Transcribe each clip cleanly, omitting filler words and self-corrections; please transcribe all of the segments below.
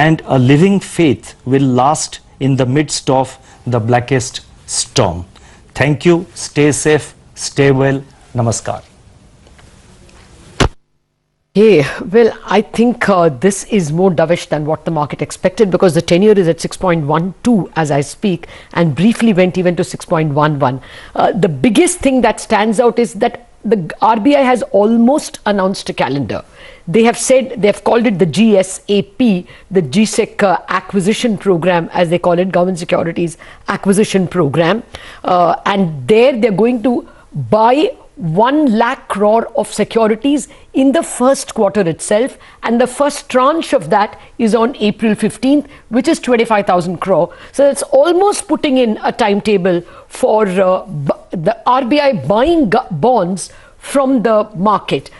and a living faith will last in the midst of the blackest storm. Thank you. Stay safe. Stay well. Namaskar. Hey, well, I think this is more dovish than what the market expected, because the 10-year is at 6.12 as I speak, and briefly went even to 6.11. The biggest thing that stands out is that the RBI has almost announced a calendar. They have said, they have called it the GSAP, the GSEC acquisition program, as they call it, Government Securities Acquisition Program. And there they're going to buy 1 lakh crore of securities in the first quarter itself, and the first tranche of that is on April 15th, which is 25,000 crore. So it's almost putting in a timetable for the RBI buying bonds from the market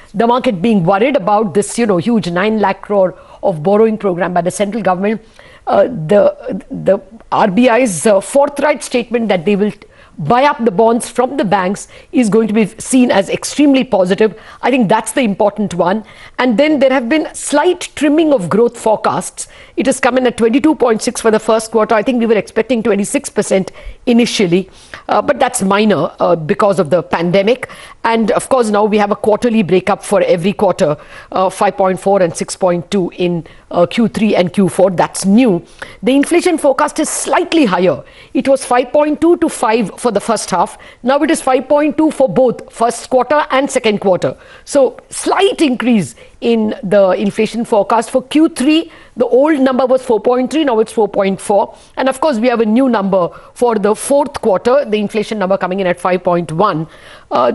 being worried about this, huge 9 lakh crore of borrowing program by the central government. The RBI's forthright statement that they will buy up the bonds from the banks is going to be seen as extremely positive. I think that's the important one. And then there have been slight trimming of growth forecasts. It has come in at 22.6 for the first quarter. I think we were expecting 26% initially, but that's minor because of the pandemic. And of course, now we have a quarterly breakup for every quarter, 5.4 and 6.2 in Q3 and Q4. That's new. The inflation forecast is slightly higher. It was 5.2 to 5 for the first half. Now it is 5.2 for both first quarter and second quarter. So slight increase in the inflation forecast. For Q3, the old number was 4.3, now it's 4.4. And of course, we have a new number for the fourth quarter, the inflation number coming in at 5.1.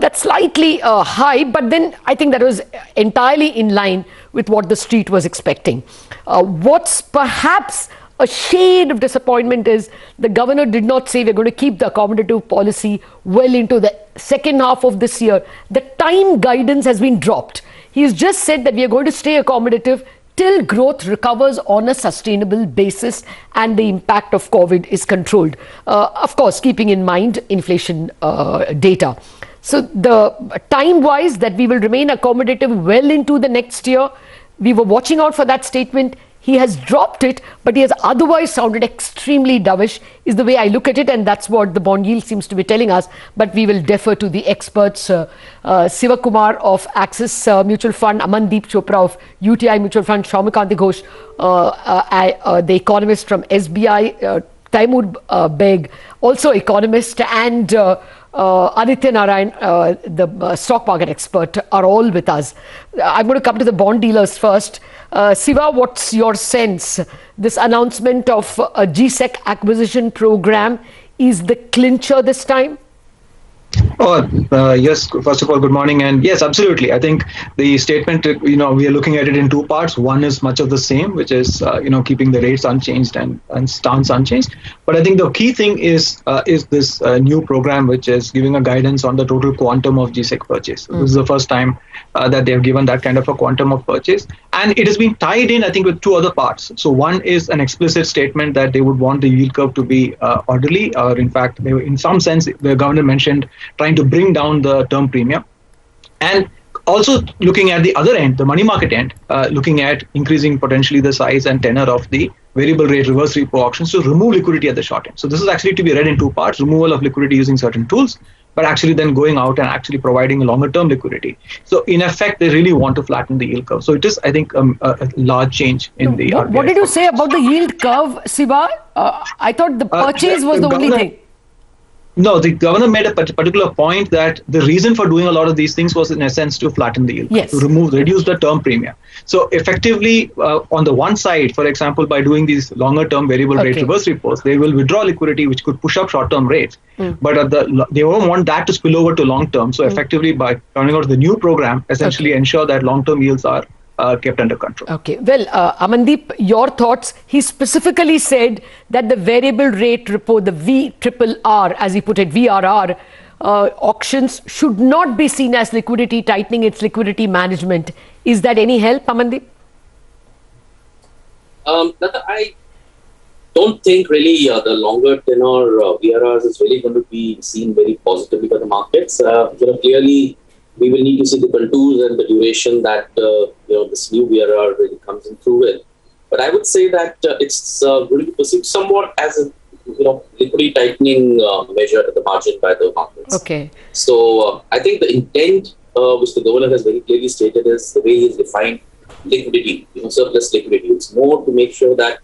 That's slightly high, but then I think that was entirely in line with what the street was expecting. What's perhaps a shade of disappointment is the governor did not say we're going to keep the accommodative policy well into the second half of this year. The time guidance has been dropped. He's just said that we are going to stay accommodative till growth recovers on a sustainable basis and the impact of COVID is controlled. Of course, keeping in mind inflation data. So the time-wise that we will remain accommodative well into the next year, we were watching out for that statement. He has dropped it, but he has otherwise sounded extremely dovish, is the way I look at it, and that's what the bond yield seems to be telling us. But we will defer to the experts, Sivakumar of Axis Mutual Fund, Amandeep Chopra of UTI Mutual Fund, Shaumikanti Ghosh, the economist from SBI, Taimur Beg, also economist, and Aditya Narayan, the stock market expert, are all with us. I'm going to come to the bond dealers first. Siva, what's your sense? This announcement of a GSEC acquisition program is the clincher this time? Yes, first of all, good morning. And yes, absolutely. I think the statement, we are looking at it in two parts. One is much of the same, which is, keeping the rates unchanged and stance unchanged. But I think the key thing is this new program, which is giving a guidance on the total quantum of GSEC purchase. This is the first time that they have given that kind of a quantum of purchase. And it has been tied in, I think, with two other parts. So one is an explicit statement that they would want the yield curve to be orderly, or in fact, they were, in some sense, the governor mentioned trying to bring down the term premium, and also looking at the other end, the money market end, looking at increasing potentially the size and tenor of the variable rate reverse repo auctions to remove liquidity at the short end. So this is actually to be read in two parts: removal of liquidity using certain tools, but actually then going out and actually providing longer term liquidity. So in effect, they really want to flatten the yield curve. So it is, I think, a large change in the RBI. What did you say about the yield curve, Siva? I thought the purchase was the only thing. No, the governor made a particular point that the reason for doing a lot of these things was, in essence, to flatten the yield, yes, to reduce the term premium. So effectively, on the one side, for example, by doing these longer term variable rate reverse repos, they will withdraw liquidity, which could push up short term rates. But they won't want that to spill over to long term. So effectively, by turning out the new program, essentially ensure that long term yields are kept under control. Okay. Well, Amandeep, your thoughts? He specifically said that the variable rate repo, the VRR, as he put it, VRR, auctions should not be seen as liquidity tightening, its liquidity management. Is that any help, Amandeep? I don't think really the longer tenor VRRs is really going to be seen very positively by the markets. Clearly, we will need to see the contours and the duration that this new VRR really comes in through with. But I would say that it's going to be perceived somewhat as a liquidity tightening measure at the margin by the markets. Okay. So I think the intent which the governor has very clearly stated is the way he's defined liquidity, surplus liquidity. It's more to make sure that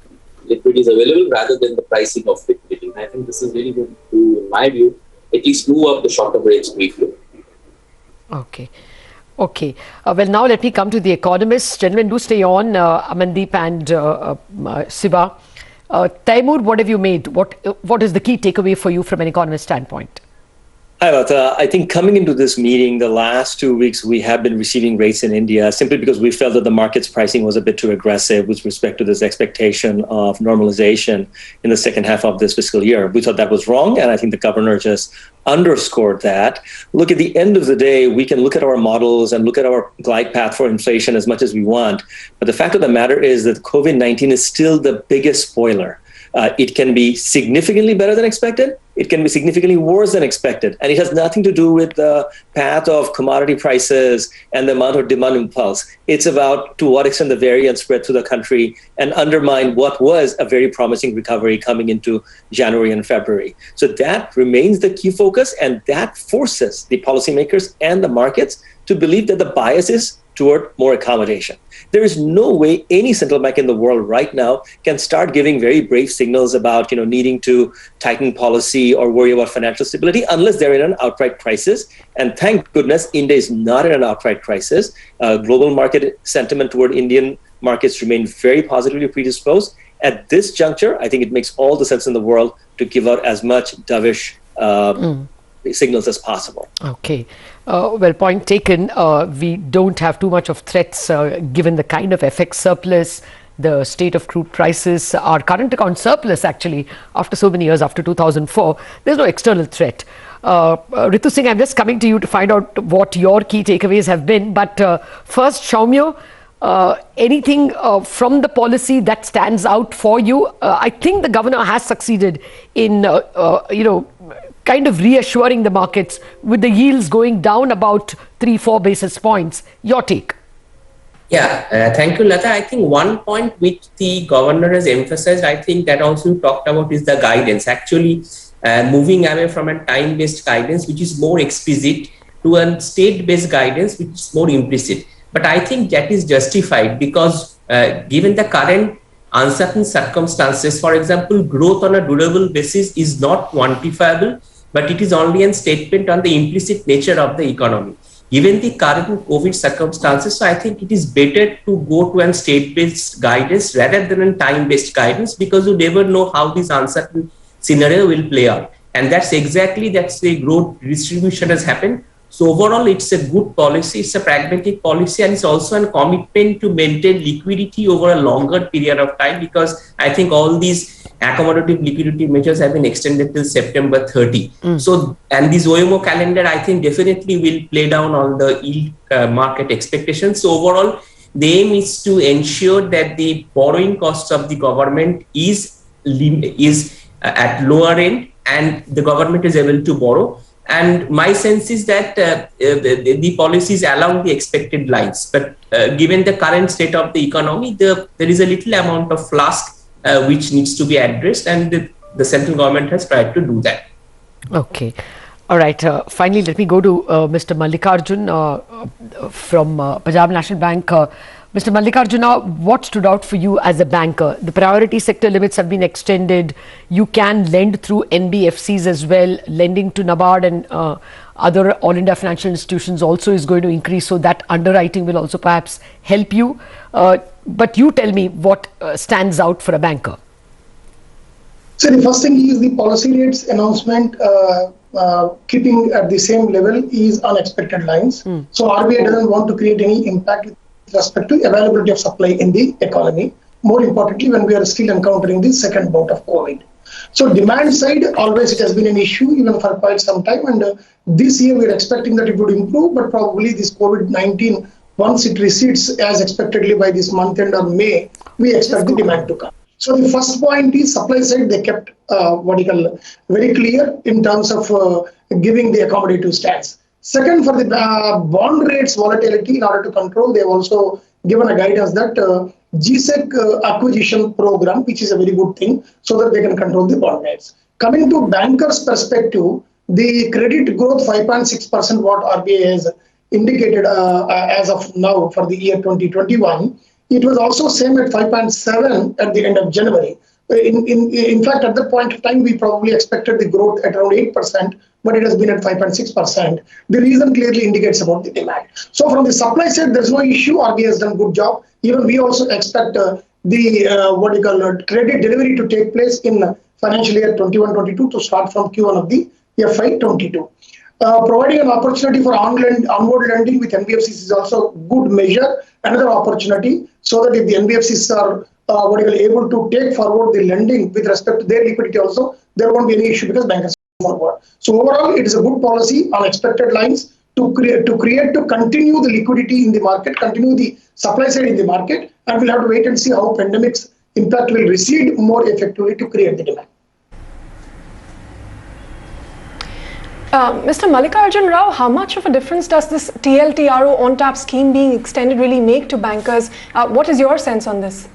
liquidity is available rather than the pricing of liquidity. And I think this is really going to, in my view, at least move up the short-term rates briefly. Okay. Okay. Well, now let me come to the economists. Gentlemen, do stay on. Amandeep and Siba. Taimur, what have you made? What is the key takeaway for you from an economist standpoint? Hi, Lata. I think coming into this meeting, the last 2 weeks, we have been receiving rates in India simply because we felt that the market's pricing was a bit too aggressive with respect to this expectation of normalization in the second half of this fiscal year. We thought that was wrong, and I think the governor just underscored that. Look, at the end of the day, we can look at our models and look at our glide path for inflation as much as we want. But the fact of the matter is that COVID-19 is still the biggest spoiler. It can be significantly better than expected. It can be significantly worse than expected. And it has nothing to do with the path of commodity prices and the amount of demand impulse. It's about to what extent the variant spread through the country and undermine what was a very promising recovery coming into January and February. So that remains the key focus, and that forces the policymakers and the markets to believe that the bias is toward more accommodation. There is no way any central bank in the world right now can start giving very brave signals about needing to tighten policy or worry about financial stability unless they're in an outright crisis. And thank goodness, India is not in an outright crisis. Global market sentiment toward Indian markets remain very positively predisposed. At this juncture, I think it makes all the sense in the world to give out as much dovish signals as possible. Okay. Well, point taken. We don't have too much of threats given the kind of FX surplus, the state of crude prices, our current account surplus actually after so many years, after 2004. There's no external threat. Ritu Singh, I'm just coming to you to find out what your key takeaways have been. But first, Soumya, anything from the policy that stands out for you? I think the governor has succeeded in, kind of reassuring the markets with the yields going down about 3-4 basis points. Your take? Yeah, thank you, Lata. I think one point which the governor has emphasized, I think that also talked about, is the guidance. Actually, moving away from a time-based guidance, which is more explicit, to a state-based guidance, which is more implicit. But I think that is justified because given the current uncertain circumstances, for example, growth on a durable basis is not quantifiable, but it is only a statement on the implicit nature of the economy. Given the current COVID circumstances, so I think it is better to go to a state-based guidance rather than a time-based guidance, because you never know how this uncertain scenario will play out. And that's the growth distribution has happened. So overall, it's a good policy, it's a pragmatic policy, and it's also a commitment to maintain liquidity over a longer period of time, because I think all these accommodative liquidity measures have been extended till September 30. So, and this OMO calendar, I think, definitely will play down on the yield market expectations. So overall, the aim is to ensure that the borrowing costs of the government is at lower end, and the government is able to borrow. And my sense is that the policies along the expected lines. But given the current state of the economy, there is a little amount of flask which needs to be addressed, and the central government has tried to do that. Okay. All right. Finally, let me go to Mr. Mallikarjun from Punjab National Bank. Mr. Mallikarjuna, what stood out for you as a banker? The priority sector limits have been extended. You can lend through NBFCs as well. Lending to NABARD and other All India financial institutions also is going to increase. So that underwriting will also perhaps help you. But you tell me what stands out for a banker. So the first thing is the policy rates announcement keeping at the same level is unexpected lines. So RBI doesn't want to create any impact with respect to availability of supply in the economy. More importantly, when we are still encountering the second bout of COVID. So demand side, always it has been an issue even for quite some time. And this year we are expecting that it would improve, but probably this COVID-19, once it recedes as expectedly by this month end or May, we expect the demand to come. So the first point is supply side, they kept very clear in terms of giving the accommodative stance. Second, for the bond rates volatility, in order to control, they have also given a guidance that GSEC acquisition program, which is a very good thing, so that they can control the bond rates. Coming to bankers' perspective, the credit growth 5.6% what RBI has indicated as of now for the year 2021. It was also same at 5.7 at the end of January. In fact, at that point of time, we probably expected the growth at around 8%, but it has been at 5.6%. The reason clearly indicates about the demand. So from the supply side, there's no issue. RBI has done a good job. Even we also expect the credit delivery to take place in financial year 21-22 to start from Q1 of the FY22. Providing an opportunity for onward lending with NBFCs is also good measure, another opportunity, so that if the NBFCs are able to take forward the lending with respect to their liquidity also, there won't be any issue because bankers forward. So overall, it is a good policy on expected lines to continue the liquidity in the market, continue the supply side in the market, and we'll have to wait and see how pandemic's impact will recede more effectively to create the demand. Mr. Mallikarjun Rao, how much of a difference does this TLTRO on-tap scheme being extended really make to bankers? What is your sense on this?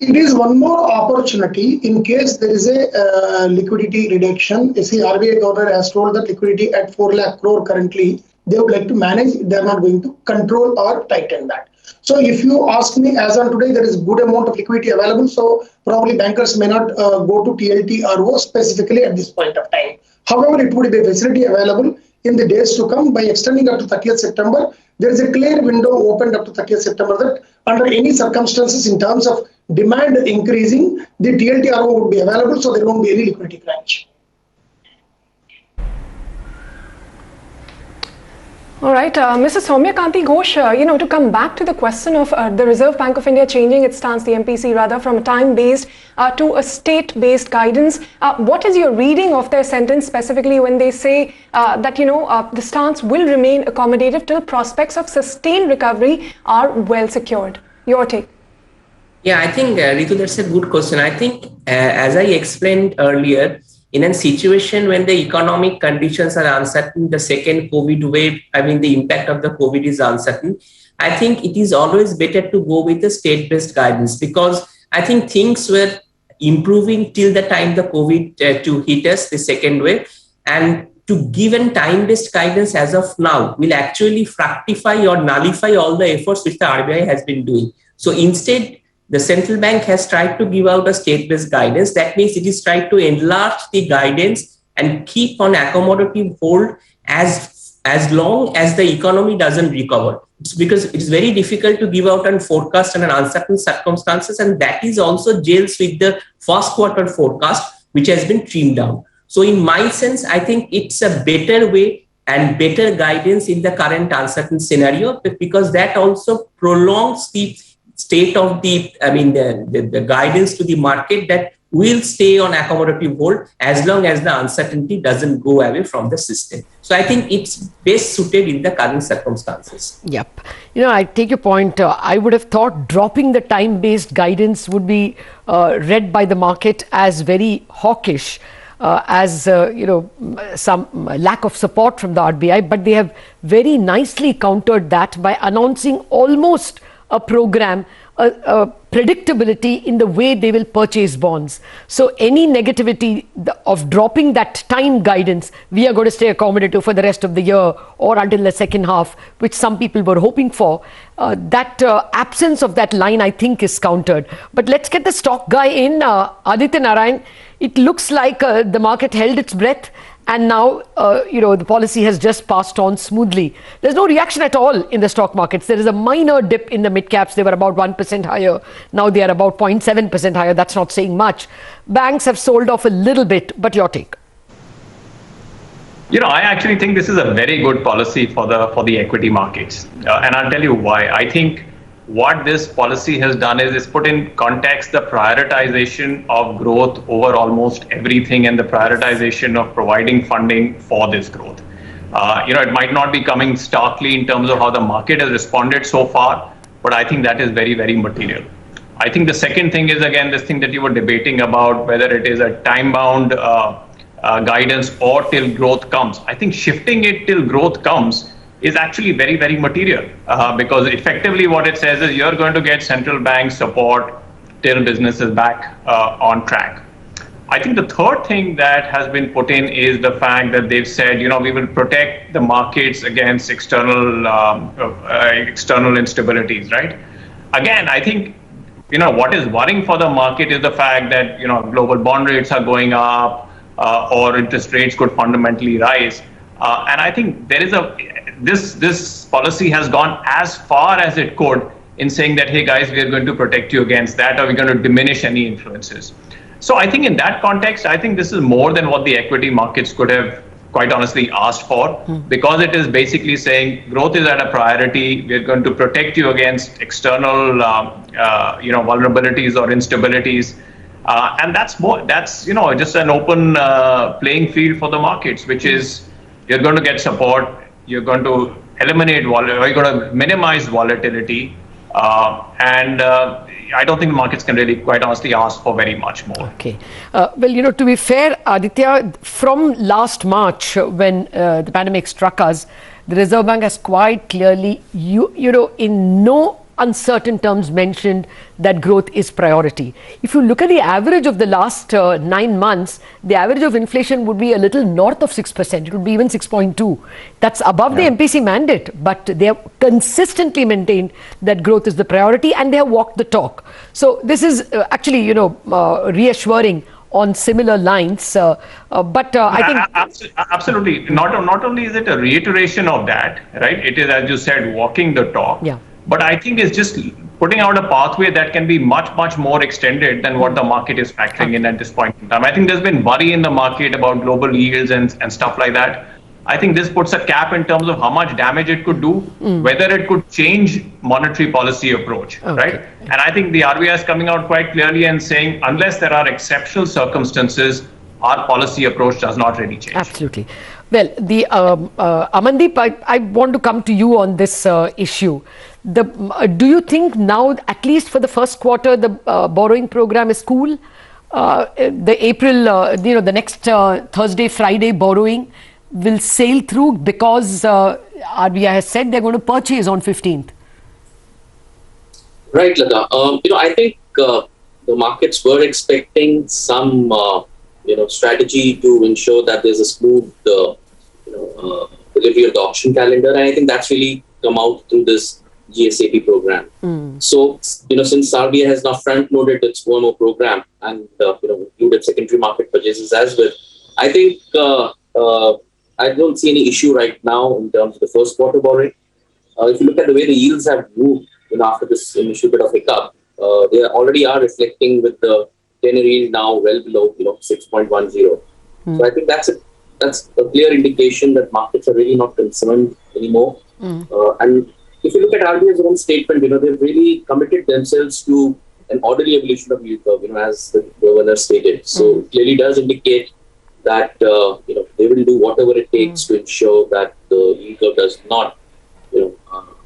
It is one more opportunity in case there is a liquidity reduction. You see, RBI governor has told that liquidity at 4 lakh crore currently, they would like to manage. They are not going to control or tighten that. So if you ask me, as on today, there is good amount of liquidity available. So probably bankers may not go to TLTRO specifically at this point of time. However, it would be a facility available in the days to come by extending up to 30th September. There is a clear window opened up to 30th September that under any circumstances in terms of demand increasing, the TLTRO would be available, so there won't be any liquidity crunch. All right, Mrs. Soumya Kanti Ghosh, to come back to the question of the Reserve Bank of India changing its stance, the MPC rather, from a time-based to a state-based guidance. What is your reading of their sentence specifically when they say that, the stance will remain accommodative till prospects of sustained recovery are well secured? Your take? Yeah, I think, Ritu, that's a good question. I think, as I explained earlier, in a situation when the economic conditions are uncertain, the second COVID wave, the impact of the COVID is uncertain, I think it is always better to go with the state-based guidance, because I think things were improving till the time the COVID to hit us, the second wave, and to give a time-based guidance as of now will actually fructify or nullify all the efforts which the RBI has been doing. So instead, the central bank has tried to give out a state-based guidance. That means it is trying to enlarge the guidance and keep on accommodative hold as long as the economy doesn't recover. It's because it's very difficult to give out a forecast under uncertain circumstances, and that is also gels with the first quarter forecast, which has been trimmed down. So in my sense, I think it's a better way and better guidance in the current uncertain scenario, because that also prolongs the state of the guidance to the market that will stay on accommodative hold as long as the uncertainty doesn't go away from the system. So I think it's best suited in the current circumstances. Yep. I take your point. I would have thought dropping the time-based guidance would be read by the market as very hawkish, some lack of support from the RBI, but they have very nicely countered that by announcing almost a program, a predictability in the way they will purchase bonds. So any negativity of dropping that time guidance, we are going to stay accommodative for the rest of the year or until the second half, which some people were hoping for, that absence of that line, I think, is countered. But let's get the stock guy in, Aditya Narayan. It looks like the market held its breath, and now, the policy has just passed on smoothly. There's no reaction at all in the stock markets. There is a minor dip in the mid caps. They were about 1% higher. Now they are about 0.7% higher. That's not saying much. Banks have sold off a little bit, but your take? I actually think this is a very good policy for the equity markets. And I'll tell you why. I think what this policy has done is it's put in context the prioritization of growth over almost everything, and the prioritization of providing funding for this growth. It might not be coming starkly in terms of how the market has responded so far, but I think that is very, very material. I think the second thing is, again, this thing that you were debating about, whether it is a time-bound guidance or till growth comes. I think shifting it till growth comes is actually very, very material because effectively what it says is you're going to get central bank support till business is back on track. I think the third thing that has been put in is the fact that they've said, we will protect the markets against external instabilities, right? Again, I think, what is worrying for the market is the fact that, global bond rates are going up or interest rates could fundamentally rise. And I think there is this policy has gone as far as it could in saying that, hey guys, we are going to protect you against that, or we're going to diminish any influences. So I think in that context, I think this is more than what the equity markets could have quite honestly asked for, because it is basically saying growth is at a priority. We're going to protect you against external, vulnerabilities or instabilities. And that's just an open playing field for the markets, which is you're going to get support, you're going to eliminate you're going to minimize volatility, and I don't think the markets can really, quite honestly, ask for very much more. Okay. Well, to be fair, Aditya, from last March, when the pandemic struck us, the Reserve Bank has quite clearly, in no uncertain terms mentioned that growth is priority. If you look at the average of the last 9 months, the average of inflation would be a little north of 6%. It would be even 6.2. That's above the MPC mandate, but they have consistently maintained that growth is the priority, and they have walked the talk. So this is actually, reassuring on similar lines. But I think absolutely not only is it a reiteration of that, right? It is, as you said, walking the talk. Yeah. But I think it's just putting out a pathway that can be much, much more extended than what the market is factoring in at this point in time. I think there's been worry in the market about global yields and stuff like that. I think this puts a cap in terms of how much damage it could do, whether it could change monetary policy approach, right? And I think the RBI is coming out quite clearly and saying, unless there are exceptional circumstances, our policy approach does not really change. Absolutely. Well, the Amandeep, I want to come to you on this issue. Do you think now, at least for the first quarter, the borrowing program is cool? The April, the next Thursday, Friday borrowing will sail through because RBI has said they're going to purchase on 15th. Right, Lata. I think the markets were expecting some, strategy to ensure that there's a smooth, delivery of the auction calendar, and I think that's really come out through this GSAP program. So, since RBI has now front-loaded its OMO program and included secondary market purchases as well, I think I don't see any issue right now in terms of the first quarter borrowing. If you look at the way the yields have moved, after this initial bit of hiccup, they already are reflecting with the 10-year yield now well below 6.10. So I think that's a clear indication that markets are really not concerned anymore. And if you look at RBI's own statement, they've really committed themselves to an orderly evolution of yield curve, as the governor stated. So it clearly does indicate that they will do whatever it takes to ensure that the yield curve does not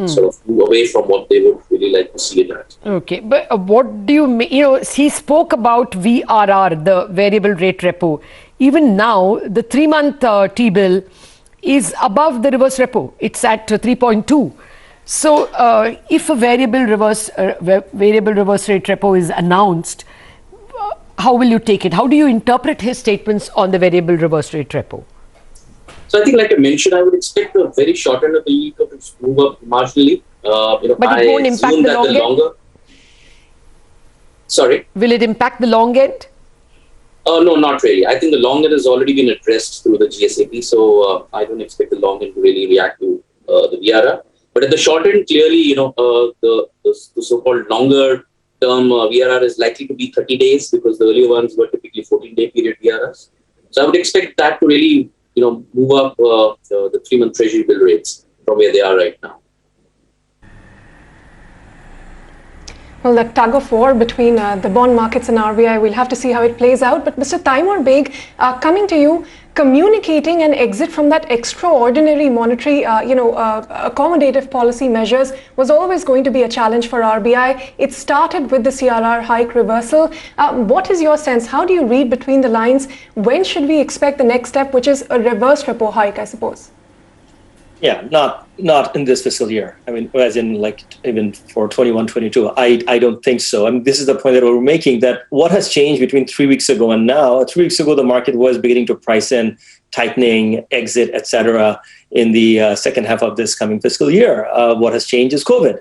sort of move away from what they would really like to see it at. Okay, but what do you mean? He spoke about VRR, the variable rate repo. Even now, the 3-month T-bill is above the reverse repo. It's at 3.2. So, if a variable reverse rate repo is announced, how will you take it? How do you interpret his statements on the variable reverse rate repo? So I think, like I mentioned, I would expect a very short end of the yield curve to move up marginally. But it won't impact the long end? Sorry? Will it impact the long end? No, not really. I think the long end has already been addressed through the GSAP, so I don't expect the long end to really react to the VRR. But at the short end, clearly, the so-called longer term VRR is likely to be 30 days because the earlier ones were typically 14-day period VRRs. So I would expect that to really move up the 3-month treasury bill rates from where they are right now. Well, the tug of war between the bond markets and RBI, we'll have to see how it plays out. But Mr. Taimur Baig, coming to you, communicating an exit from that extraordinary monetary, accommodative policy measures was always going to be a challenge for RBI. It started with the CRR hike reversal. What is your sense? How do you read between the lines? When should we expect the next step, which is a reverse repo hike, I suppose? Yeah, not in this fiscal year. I mean, as in like even for 21, 22, I don't think so. I mean, this is the point that we're making, that what has changed between 3 weeks ago and now. 3 weeks ago, the market was beginning to price in tightening, exit, etc. in the second half of this coming fiscal year. What has changed is COVID.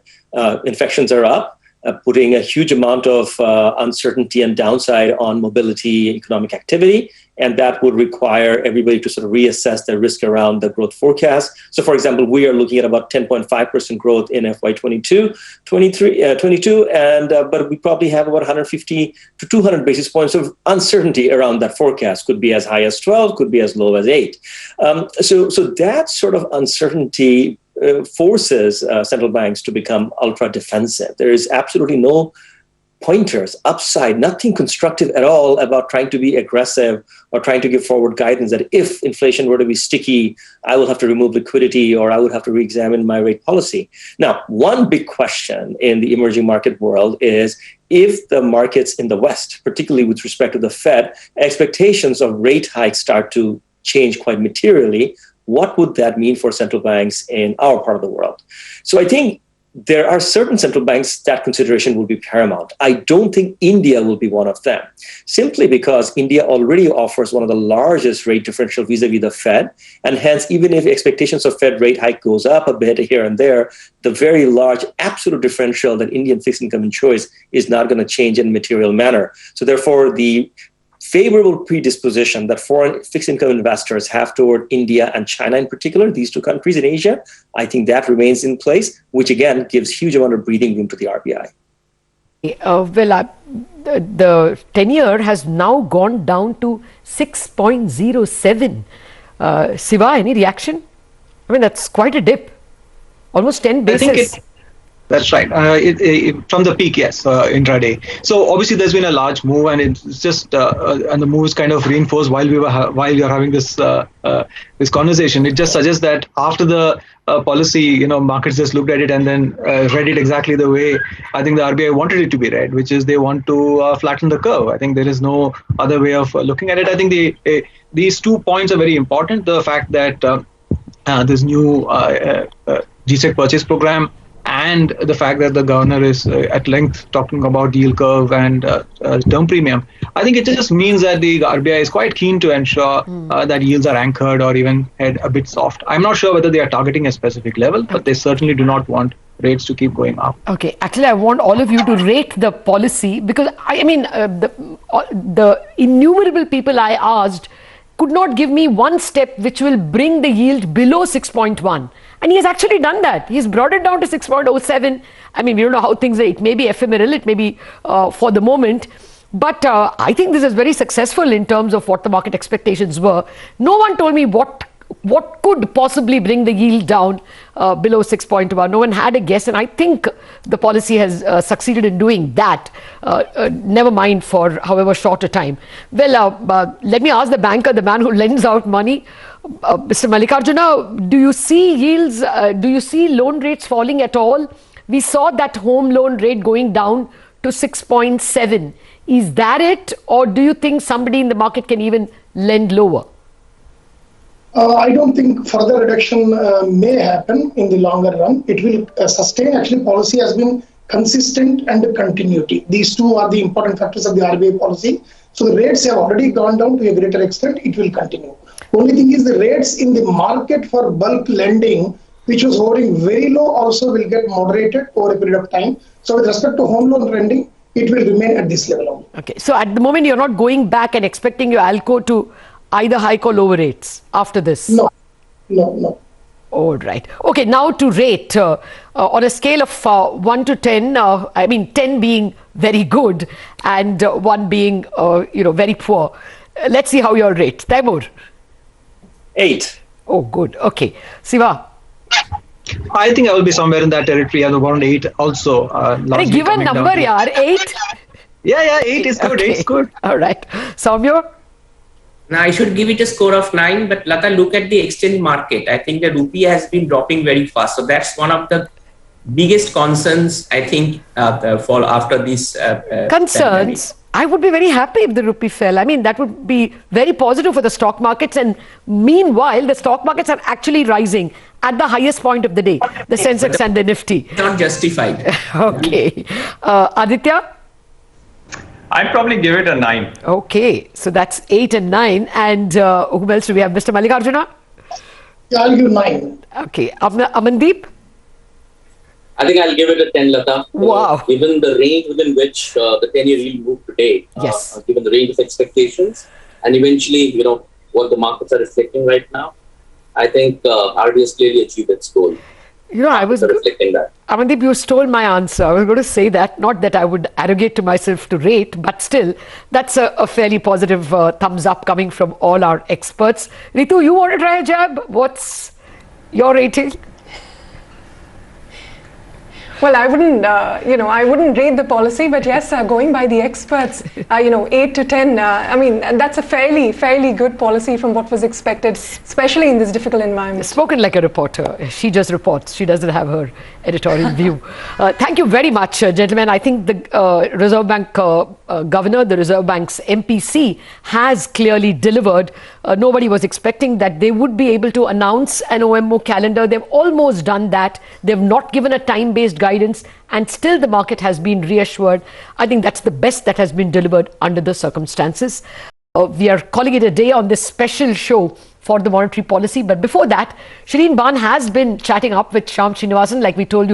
Infections are up, putting a huge amount of uncertainty and downside on mobility, economic activity. And that would require everybody to sort of reassess their risk around the growth forecast. So, for example, we are looking at about 10.5% growth in FY22, 22, and but we probably have about 150 to 200 basis points of uncertainty around that forecast. Could be as high as 12, could be as low as 8. So that sort of uncertainty forces central banks to become ultra defensive. There is absolutely no pointers, upside, nothing constructive at all about trying to be aggressive or trying to give forward guidance that if inflation were to be sticky, I will have to remove liquidity or I would have to re-examine my rate policy. Now, one big question in the emerging market world is if the markets in the West, particularly with respect to the Fed, expectations of rate hikes start to change quite materially, what would that mean for central banks in our part of the world? So I think there are certain central banks that consideration will be paramount. I don't think India will be one of them, simply because India already offers one of the largest rate differential vis-a-vis the Fed. And hence, even if expectations of Fed rate hike goes up a bit here and there, the very large absolute differential that Indian fixed income enjoys is not going to change in a material manner. So therefore, the favorable predisposition that foreign fixed income investors have toward India and China in particular, these two countries in Asia, I think that remains in place, which again gives huge amount of breathing room to the RBI. The 10-year has now gone down to 6.07. Siva, any reaction? I mean, that's quite a dip. Almost 10 basis. That's right. From the peak, yes, intraday. So obviously, there's been a large move, and it's just and the move is kind of reinforced while we are having this this conversation. It just suggests that after the policy, markets just looked at it and then read it exactly the way I think the RBI wanted it to be read, which is they want to flatten the curve. I think there is no other way of looking at it. I think these 2 points are very important. The fact that this new G-Sec purchase program, and the fact that the governor is at length talking about yield curve and term premium, I think it just means that the RBI is quite keen to ensure that yields are anchored or even head a bit soft. I'm not sure whether they are targeting a specific level, but they certainly do not want rates to keep going up. Okay, actually, I want all of you to rate the policy, because the innumerable people I asked could not give me one step which will bring the yield below 6.1. And he has actually done that. He's brought it down to 6.07. I mean, we don't know how things are. It may be ephemeral. It may be for the moment. But I think this is very successful in terms of what the market expectations were. No one told me what could possibly bring the yield down below 6.1. No one had a guess. And I think the policy has succeeded in doing that. Never mind for however short a time. Well, let me ask the banker, the man who lends out money. Mr. Mallikarjuna, do you see yields, do you see loan rates falling at all? We saw that home loan rate going down to 6.7. Is that it? Or do you think somebody in the market can even lend lower? I don't think further reduction may happen in the longer run. It will sustain. Actually, policy has been consistent and continuity. These two are the important factors of the RBI policy. So the rates have already gone down to a greater extent. It will continue. Only thing is the rates in the market for bulk lending, which was hovering very low, also will get moderated over a period of time. So with respect to home loan lending, it will remain at this level only. Okay. So at the moment, you're not going back and expecting your ALCO to either hike or lower rates after this? No. All right. Okay. Now to rate on a scale of 1 to 10. 10 being very good and 1 being very poor. Let's see how you rate. Taimur. 8. Oh, good. Okay. Siva. I think I will be somewhere in that territory. Around 8 also. Give a number, yaar. 8? Yeah, 8 is good. Okay. 8 is good. All right. Soumya? Now, I should give it a score of 9, but Lata, look at the exchange market. I think the rupee has been dropping very fast. So that's one of the biggest concerns, I think, for after this concerns. pandemic. I would be very happy if the rupee fell. I mean, that would be very positive for the stock markets. And meanwhile, the stock markets are actually rising at the highest point of the day, the Sensex and the Nifty. Not justified. Okay. Aditya? I'd probably give it a 9. Okay. So that's 8 and 9. And who else do we have? Mr. Mallikarjuna? Yeah, I'll give 9. Okay. Amandeep? I think I'll give it a 10, Lata. Wow. Given the range within which the 10-year yield moved today, Yes. given the range of expectations, and eventually, what the markets are reflecting right now, I think RBI has clearly achieved its goal. I was reflecting that. Amandeep, you stole my answer. I was going to say that, not that I would arrogate to myself to rate, but still, that's a fairly positive thumbs up coming from all our experts. Ritu, you want to try a jab? What's your rating? Well, I wouldn't rate the policy, but yes, going by the experts, 8 to 10. I mean, that's a fairly good policy from what was expected, especially in this difficult environment. Spoken like a reporter. She just reports. She doesn't have her editorial view. Thank you very much, gentlemen. I think the Reserve Bank governor, the Reserve Bank's MPC, has clearly delivered. Nobody was expecting that they would be able to announce an OMO calendar. They've almost done that. They've not given a time-based guidance, and still the market has been reassured. I think that's the best that has been delivered under the circumstances. We are calling it a day on this special show for the monetary policy. But before that, Shireen Ban has been chatting up with Shyam Srinivasan, like we told you.